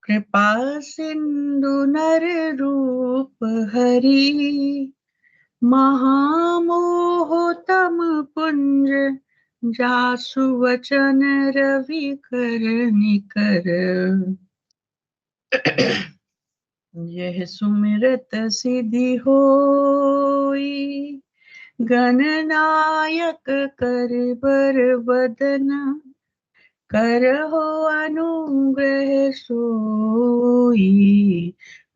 कृपा सिंधु नर रूप हरि, महामोह तम पुंज, जासु वचन रवि कर निकर। यह सुमिरत सिद्धि होई, गणनायक कर बर बदन, करहो अनुग्रह सोई,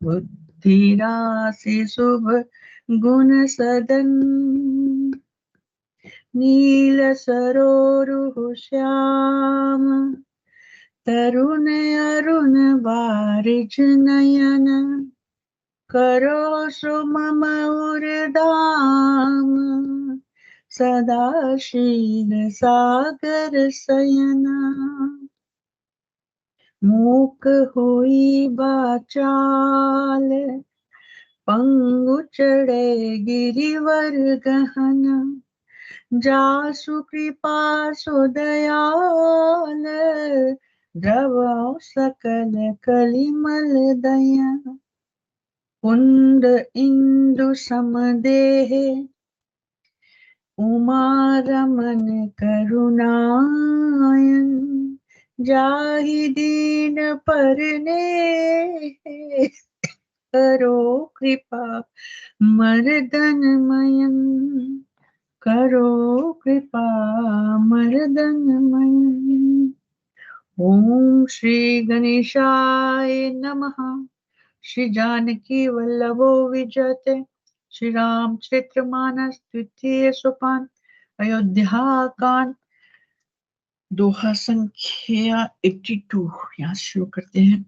बुद्धि राशि शुभ गुण सदन। नील सरोरुह श्याम, तरुण अरुण बारिज नयन, करो सुमम उर्धाम, सदा शील सागर शयना। मूक होई बाचाल, पंगु चढ़े गिरिवर गहन, जासु कृपा सो दयाल, द्रवौ सकल कलिमल दया। कुंद इंदु समदेह, उमा रमन करुणायन, जाहि दीन परने, करो कृपा मर्दन मयन, करो कृपा मर्दन मयन। ओम श्री गणेशाय नमः। श्री जानकी वल्लभो विजयते, श्री रामचरितमानस द्वितीय सोपान, अयोध्या कांड, दोहा संख्या 82। यहाँ शुरू करते हैं।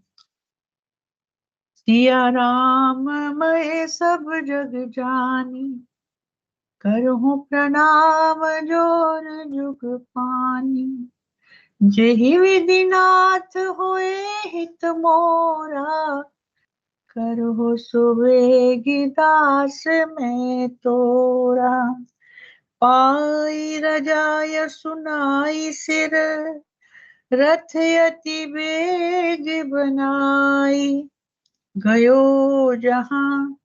सिया राम मैं सब जग जानी, करहूं प्रणाम जोर जुग पानी। जेहि विधिनाथ होए हित मोरा, करहो सुबेगी दास में तोरा। पाई रजाय सुनाई सिर, रथ अति बेग बनाई। गयो जहां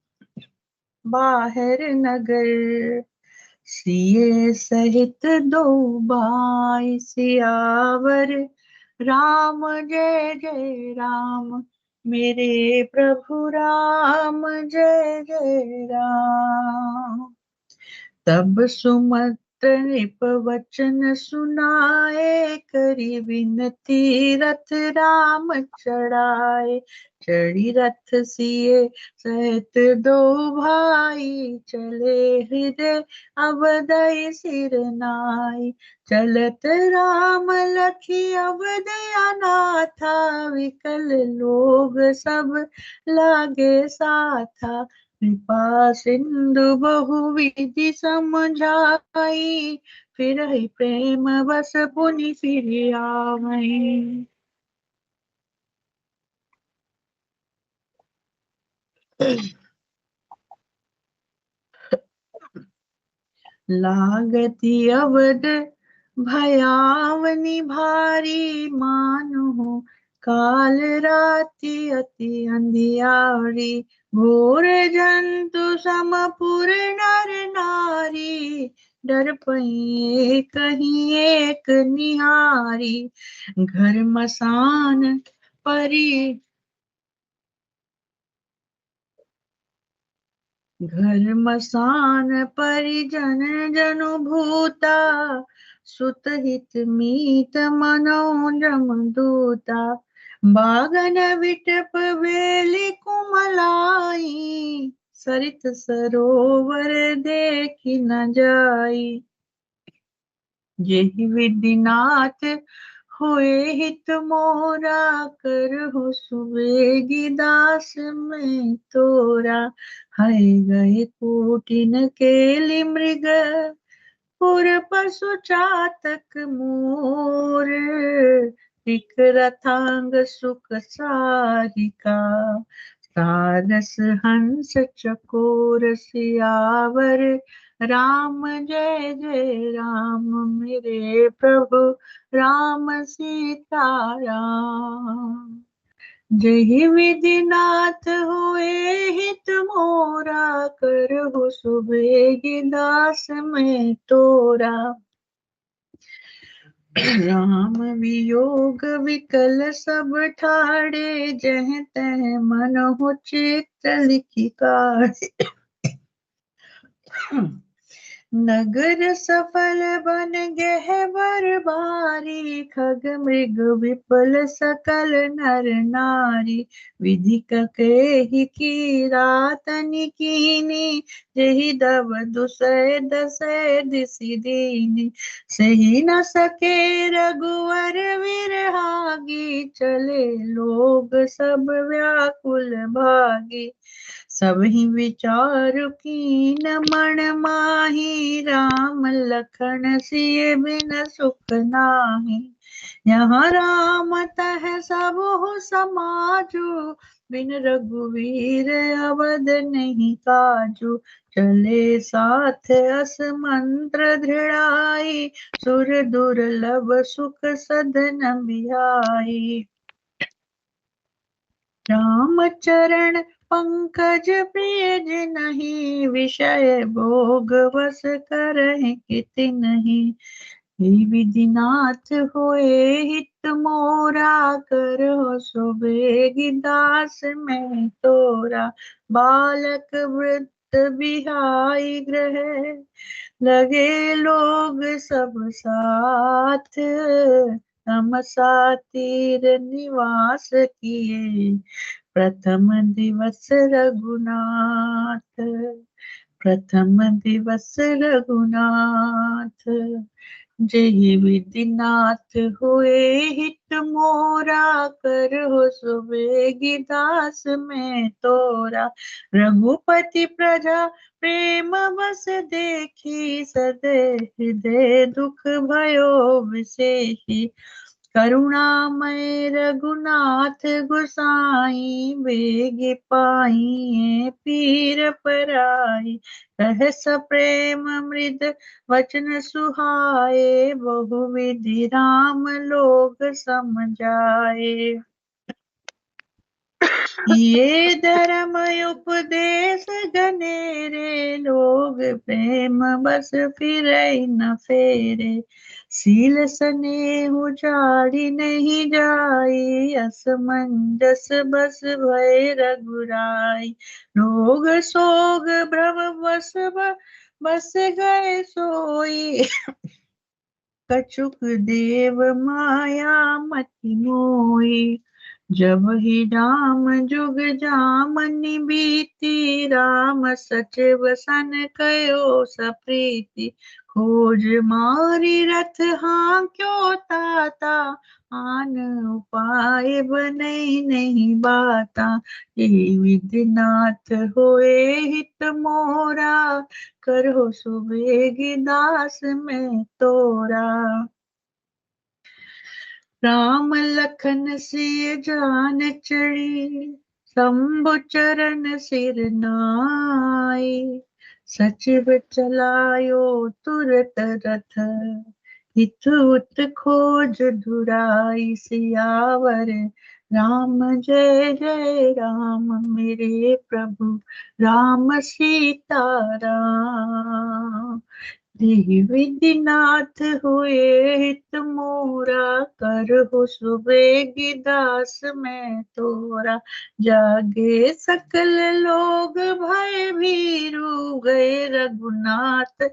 बाहर नगर, सिए सहित दो भाई। सियावर राम जय जय राम, मेरे प्रभु राम जय जय राम। तब सुमंत नृप वचन सुनाए, करी विनती रथ राम चढ़ाए। चढ़ी रथ सिए सहित दो भाई, चले हृदय अवधि सिर नाई। चलत राम लखी अवधि अनाथा, विकल लोग सब लागे साथा। कृपा सिंधु बहुविधि समझाई, फिर ही प्रेम बस पुनि फिर आवै। लागती अवध भयावनी भारी, मानो काल राति अति अंधियारी। घोर जंतु समपुर नर नारी, डर पई कहीं एक निहारी। घर मसान परी, घर मसान परिजन जनु भूता। सुत हित मीत मनोजम दूता। बागन विटप बेली कुमलाई, सरित सरोवर देखी न जाई। यही विधिनाथ होए हित मोरा, करहु सुबेगी दास में तोरा। हाय गए कोटिन केली मृग, पुर पशु चातक मोर। टिक रथांग सुख सारिका, सारस हंस चकोर। सियावर राम जय जय राम, मेरे प्रभु राम सीता राम। जही विधिनाथ हुए हित मोरा, करहु सुबेगी दास में तोरा। राम वियोग विकल सब ठाड़े, जह तह मन हो चित्त लिखि काढ़े। नगर सफल बन गहबर भारी, खग मृग विपल सकल नर नारी। विधि ककेहि कीरा तनि कीनी, जेहि दब दुसै दसै दिसि दीनी। सही न सके रघुवर विरहागी, चले लोग सब व्याकुल भागी। सबहि विचारु कीन मन माही, राम लखन सिय बिन सुख नाही। यहाँ राम तह सबहु समाजु, बिन रघुवीर अवध नहीं काजु। चले साथ अस मंत्र दृढ़ाई, सुर दुर्लभ सुख सदन बिहाई। राम चरण पंकज प्रिय जिनहि, विषय भोग बस करहि किति नहीं। हे विधिनाथ होए हित मोरा, करहु सुबेगी दास में तोरा। बालक वृद्ध बिहाई ग्रह, लगे लोग सब साथ। तमसा तीर निवास किए, प्रथम दिवस रघुनाथ। प्रथम दिवस रघुनाथ। जय विधिनाथ हुए हित मोरा, करहु सुबेगी दास में तोरा। रघुपति प्रजा प्रेम बस देखी, सदै हृदय दुख भयो विशेषी। करुणामय रघुनाथ गोसाई, बेग पाई पीर पराई। सहस प्रेम मृद वचन सुहाए, बहु विधि राम लोग समझाए। ये धर्म उपदेश गनेरे, लोग प्रेम बस फिरै न फेरे। सील स्नेहु जाड़ी नहीं जाई, असमंजस बस भय रघुराई। रोग सोग भ्रम बस गए सोई, कछुक देव माया मति मोई। जब ही राम जुग जामनि बीती, राम सचिव सन कयो सप्रीति। खोज मारी रथ हाँक्यो ताता, आन उपाय बनई नहीं बाता। यही विधिनाथ होए हित मोरा, करहु सुबेगी दास में तोरा। राम लखन सिय जान चढ़ी, शंभु चरण सिर नाई। सचिव चलायो तुरत रथ, हित खोज धुराई। सियावर राम जय जय राम, मेरे प्रभु राम सीता राम। देहि विधिनाथ हुए हित मोरा, करहु सुबेगी दास में तोरा। जागे सकल लोग भय भीरु, गए रघुनाथ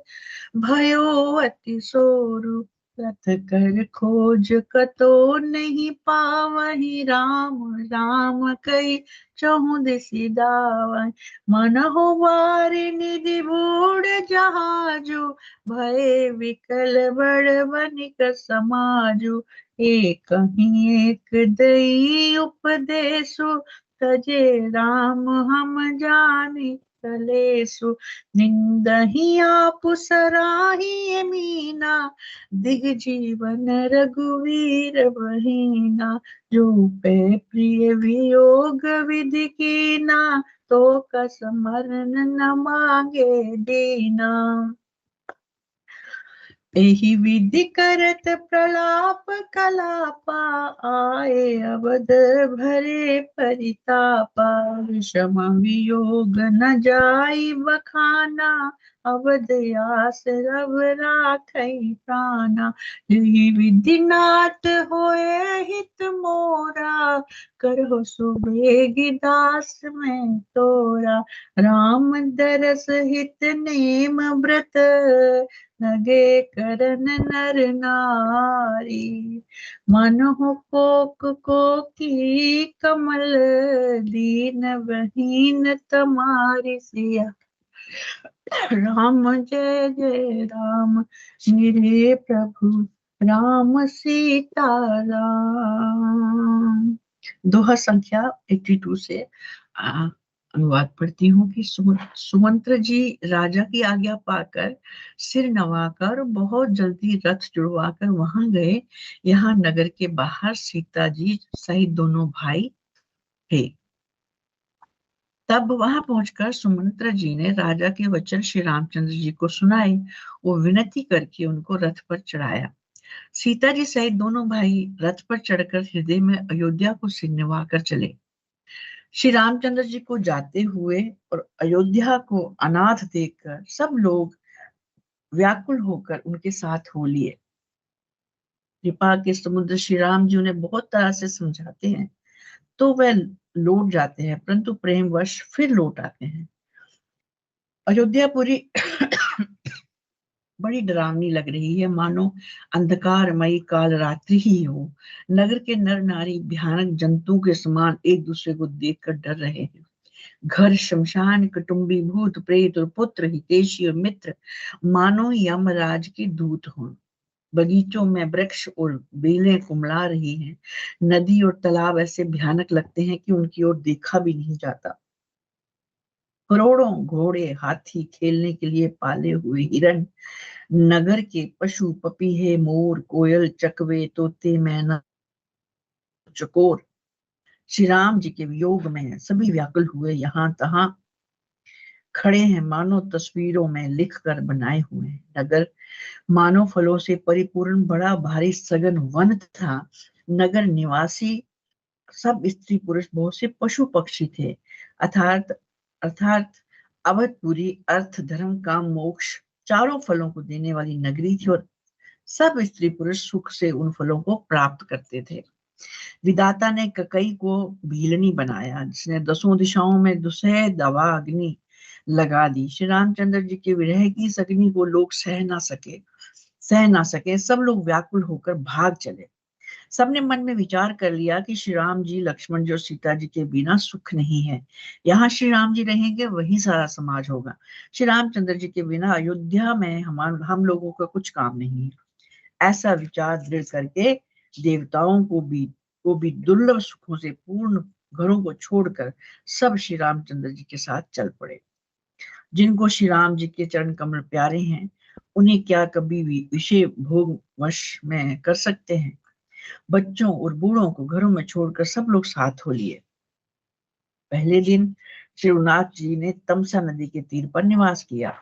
भयो अति सोरु। रथ कर खोज कतो नहीं पावहि, राम राम कहि चहु दिसि दावहि। मनहु बारि निधि बूढ़ जहाजु, भय विकल बड़ बनिक समाजु। एक ही एक दई उपदेशु, तजे राम हम जानि कलेसु। निंदहि आपु सराहि मीना, दिग जीवन रघुवीर बहीना। जो पे प्रिय वियोग विधि कीना, तो कसमरन न मांगे दीना। एहि विधि करत प्रलाप कलापा, आए अवध भरे परितापा। विषम वियोग न जाई बखाना, अवध आस रव राखै प्राणा। यही विधि नाथ होए हित मोरा, करहु सुबेग दास में तोरा। राम दरस हित नेम व्रत, लगे करन नर नारी। मनहु कोक को की कमल, दीन बहीन तमारी सिया। राम जय जय राम, मेरे प्रभु राम सीता राम। दोहा संख्या 82 से अनुवाद पढ़ती हूँ कि सुमंत्र जी राजा की आज्ञा पाकर सिर नवाकर बहुत जल्दी रथ जुड़वाकर वहां गए। यहाँ नगर के बाहर सीता जी सहित दोनों भाई थे। तब वहां पहुंचकर सुमंत्र जी ने राजा के वचन श्री रामचंद्र जी को सुनाए। वो विनती करके उनको रथ पर चढ़ाया। सीता जी सहित दोनों भाई रथ पर चढ़कर हृदय में अयोध्या को सिरनिवा कर चले। श्री रामचंद्र जी को जाते हुए और अयोध्या को अनाथ देखकर सब लोग व्याकुल होकर उनके साथ हो लिए। कृपा के समुद्र श्री राम जी उन्हें बहुत तरह से समझाते हैं तो वह लौट जाते हैं, परंतु प्रेमवश फिर लौट आते हैं। अयोध्यापुरी बड़ी डरावनी लग रही है, मानो अंधकारमयी काल रात्रि ही हो। नगर के नर नारी भयानक जंतुओं के समान एक दूसरे को देखकर डर रहे हैं। घर शमशान, कुटुंबी, भूत प्रेत और पुत्र, हितैषी और मित्र मानो यमराज के दूत हों। बगीचों में वृक्ष और बेलें कुमला रही हैं। नदी और तालाब ऐसे भयानक लगते हैं कि उनकी ओर देखा भी नहीं जाता। करोड़ों घोड़े, हाथी, खेलने के लिए पाले हुए हिरण, नगर के पशु, पपीहे, मोर, कोयल, चकवे, तोते, मैना, चकोर श्री राम जी के वियोग में सभी व्याकुल हुए यहाँ तहां खड़े हैं, मानो तस्वीरों में लिख कर बनाए हुए हैं। नगर मानव फलों से परिपूर्ण बड़ा भारी सघन वन था। नगर निवासी सब स्त्री पुरुष, बहुत से पशु पक्षी थे। अर्थात अर्थात अवधपुरी अर्थ धर्म काम मोक्ष चारों फलों को देने वाली नगरी थी और सब स्त्री पुरुष सुख से उन फलों को प्राप्त करते थे। विधाता ने ककई को भीलनी बनाया, जिसने दसों दिशाओं में दुसह दवा अग्नि लगा दी। श्री रामचंद्र जी के विरह की इस अग्नि को लोग सह ना सके। सब लोग व्याकुल होकर भाग चले। सबने मन में विचार कर लिया कि श्री राम जी, लक्ष्मण जी और सीता जी के बिना सुख नहीं है। यहाँ श्री राम जी रहेंगे वही सारा समाज होगा। श्री रामचंद्र जी के बिना अयोध्या में हम लोगों का कुछ काम नहीं है। ऐसा विचार दृढ़ करके देवताओं को भी दुर्लभ सुखों से पूर्ण घरों को छोड़कर सब श्री रामचंद्र जी के साथ चल पड़े। जिनको श्री राम जी के चरण कमल प्यारे हैं, उन्हें क्या कभी भी विषय भोग वश में कर सकते हैं। बच्चों और बूढ़ों को घरों में छोड़कर सब लोग साथ हो लिए। पहले दिन श्री रघुनाथ जी ने तमसा नदी के तीर पर निवास किया।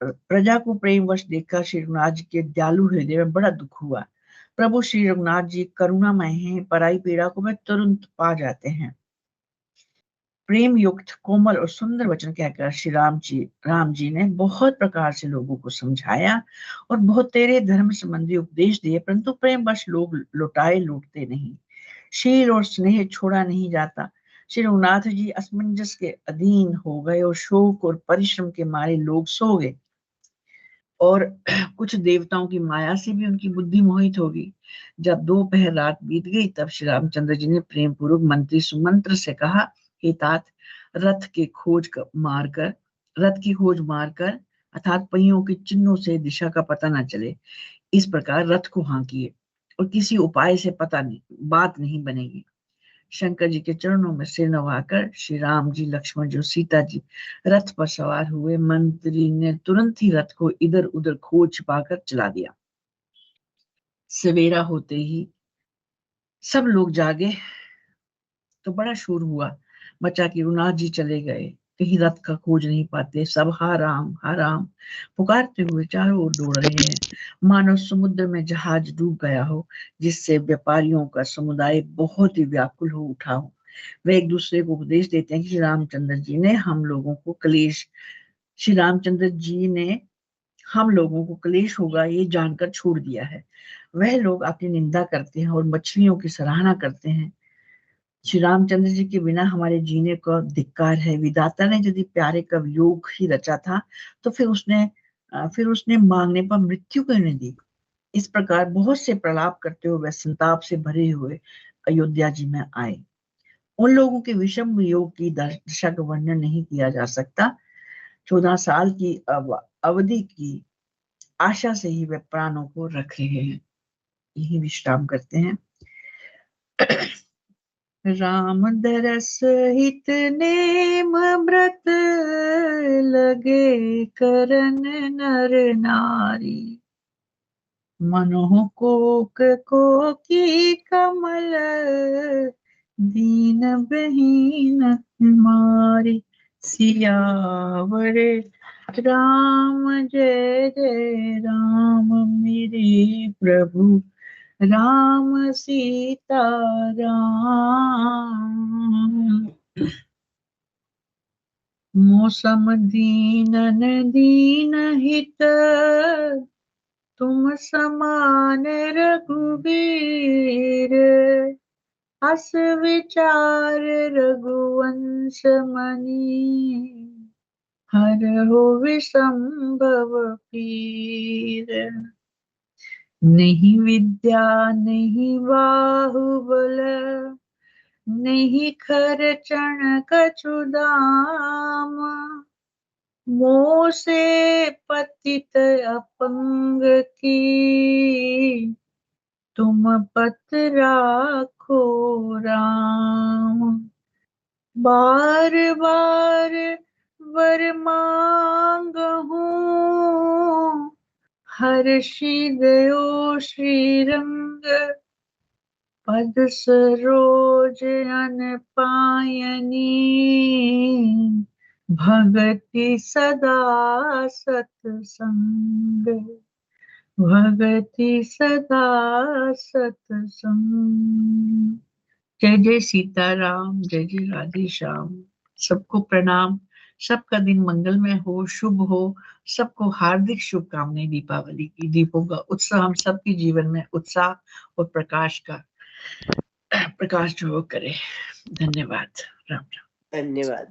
प्रजा को प्रेमवश देखकर श्री रघुनाथ जी के दयालु हृदय में बड़ा दुख हुआ। प्रभु श्री रघुनाथ जी करुणामय हैं, पराई पीड़ा को वे तुरंत पा जाते हैं। प्रेम युक्त कोमल और सुंदर वचन कहकर श्री राम जी ने बहुत प्रकार से लोगों को समझाया और बहुत तेरे धर्म संबंधी उपदेश दिए, परंतु प्रेमवश लोग लौटते नहीं। शील और स्नेह छोड़ा नहीं जाता। श्री रघुनाथ जी असमंजस के अधीन हो गए और शोक और परिश्रम के मारे लोग सो गए और कुछ देवताओं की माया से भी उनकी बुद्धि मोहित होगी। जब दोपहर रात बीत गई तब श्री रामचंद्र जी ने प्रेम पूर्वक मंत्री सुमंत्र से कहा, हे तात, रथ की खोज मारकर अर्थात पहियों के चिन्हों से दिशा का पता न चले, इस प्रकार रथ को हाँकिए और किसी उपाय से बात नहीं बनेगी। शंकर जी के चरणों में सिर नवाकर श्री राम जी, लक्ष्मण जी और सीता जी रथ पर सवार हुए। मंत्री ने तुरंत ही रथ को इधर उधर खोज छिपाकर चला दिया। सवेरा होते ही सब लोग जागे तो बड़ा शोर हुआ मचा कि रघुनाथ जी चले गए। कहीं रथ का खोज नहीं पाते, सब हा राम पुकारते हुए चारों ओर दौड़ रहे हैं, मानो समुद्र में जहाज डूब गया हो, जिससे व्यापारियों का समुदाय बहुत ही व्याकुल हो उठा हो। वे एक दूसरे को उपदेश देते हैं कि श्री रामचंद्र जी ने हम लोगों को क्लेश होगा ये जानकर छोड़ दिया है। वह लोग अपनी निंदा करते हैं और मछलियों की सराहना करते हैं। श्री रामचंद्र जी के बिना हमारे जीने का धिक्कार है। विधाता ने यदि प्यारे का वियोग ही रचा था तो फिर उसने मांगने पर मृत्यु क्यों नहीं दी। इस प्रकार बहुत से प्रलाप करते हुए वह संताप से भरे हुए अयोध्या जी में आए। उन लोगों के विषम वियोग की दशा का वर्णन नहीं किया जा सकता। 14 साल की अवधि की आशा से ही वे प्राणों को रख रहे हैं। यही विश्राम करते हैं। राम दरस हित नेम व्रत लगे करन नर नारी, मनोह को की कमल दीन बहीन कुमारी। सियावर राम जय जय राम, मेरे प्रभु राम सीता राम। मौसम दीनन दीन हित, तुम समान रघुवीर। अस विचार रघुवंश मणि, हर हो विसंभव पीर। नहीं विद्या नहीं बाहुबल, नहीं खर्चन कछु दाम। मोह से पतित अपंग की, तुम पत राखो राम। बार बार वर मांगहूँ, हर्षि गयो श्रीरंग। पद सरोज अन पायनी, भगति सदा सतसंग। भगति सदा सतसंग। जय जय सीताराम, जय जय राधे श्याम। सबको प्रणाम। सबका दिन मंगलमय हो, शुभ हो। सबको हार्दिक शुभकामनाएं दीपावली की। दीपों का उत्साह हम सबके जीवन में उत्साह और प्रकाश जो करे। धन्यवाद। राम राम। धन्यवाद।